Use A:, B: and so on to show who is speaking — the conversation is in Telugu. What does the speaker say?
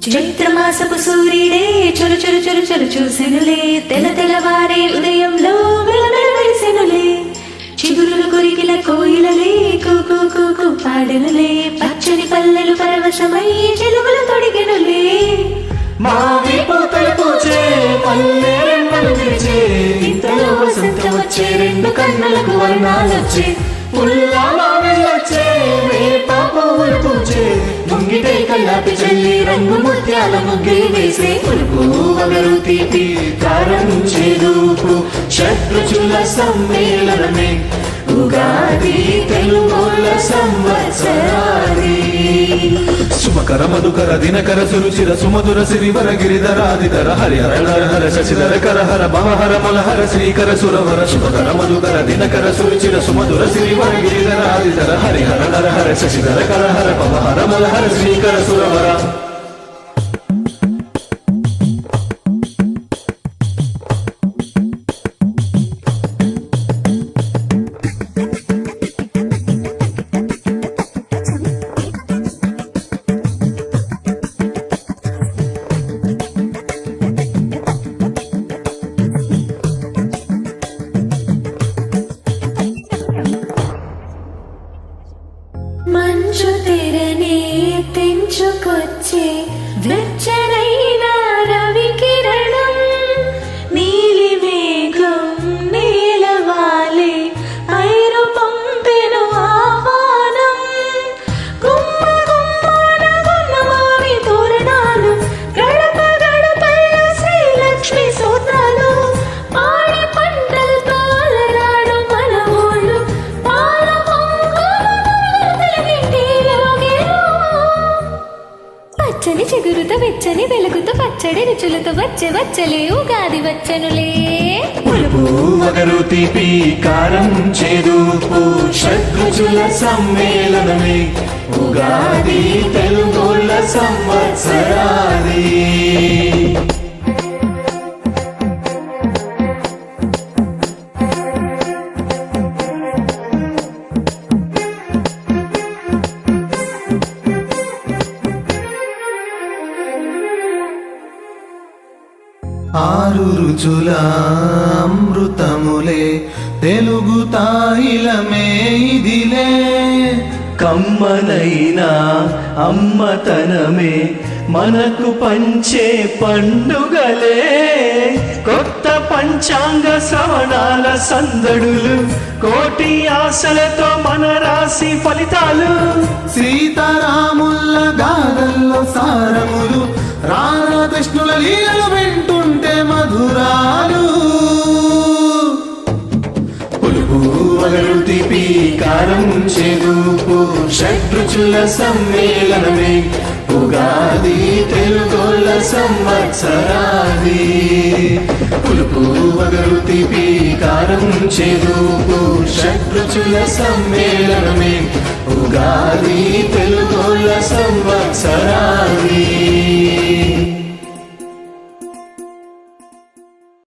A: చైత్రమాసపు సూర్యుడే చొరు చొరు చొరు చొరు చూసెనులే, తెల తెలవారే ఉదయంలో వెలవెల వెలిసెనులే, చిగురులు కొరికిన కోయిలలే కూకు కూకు పాడెనులే, పచ్చని పల్లెలు పరవశమై చెలుగులు తొడిగెనులే.
B: మావి పూతలు పూచే పల్లెరెమ్మలు విరిచే, ఇంతలో వసంతం వచ్చే రెండు కన్నులకు వర్ణాలొచ్చే, పుల్లా మామిళ్ళొచ్చే వేప పువ్వులు పూచే, ముంగిటే కల్లాపి చల్లి రంగు ముత్యాల ముగ్గే వేసే, పులుపు వగరు తీపి కారం చేదూపు షడ్రుచుల సమ్మేళనమే ఉగాది తెలుగోళ్ళ సంవత్సరాది.
C: శుభకర మధుకర దినకర సురుచిర సుమధుర సిరివర గిరిధరాదిధర హరిహర నరహర శశిధర కరహర భవహర మలహర శ్రీకర సురవర. శుభకర మధుకర దినకర సురుచిర సుమధుర సిరివర గిరిధరాదిధర హరిహర నరహర శశిధర కరహర భవహర మలహర శ్రీకర సురవర.
A: మంచు తెరనే తెంచుకొచ్చే వెచ్చనైన రవి కిరణం, నీలి మేఘం నేలవాలే ఐరు పంపెను ఆహ్వానం, గుమ్మ గుమ్మాన గున్నమావి తోరణాలు, గడప గడపల్లో శ్రీలక్ష్మి సూత్రాలు, పాడి పంటలతో అలరాడు మన ఊళ్ళు, పాల పచ్చని చిగురుతో వెచ్చని వెలుగుతో పచ్చడి రుచులతో వచ్చే వచ్చలే ఉగాది వచ్చనులే.
B: పులుపు వగరు తీపి కారం చేదూపు షడ్రుచుల సమ్మేళనమే ఉగాది తెలుగోళ్ళ సంవత్సరాది.
C: ఆరు రుచుల అమృతములే తెలుగు తాయిలమే ఇదిలే,
B: కమ్మనైనా అమ్మతనమే మనకు పంచే పండుగలే, కొత్త పంచాంగ శ్రవణాల సందడులు, కోటి ఆశలతో మన రాశి ఫలితాలు,
C: సీతారాముల గాథల్లో సారములు, రాధాకృష్ణుల లీలలు వింటుంటే మధురాలు.
B: పులుపు వగరు తీపి కారం చేదూపు షడ్రుచుల సమ్మేళనమే ఉగాది తెలుగోళ్ళ సంవత్సరాది. పులుపు వగరు తీపి కారం చేదూపు షడ్రుచుల సమ్మేళనమే ఉగాది తెలుగోళ్ళ సంవత్సరాది.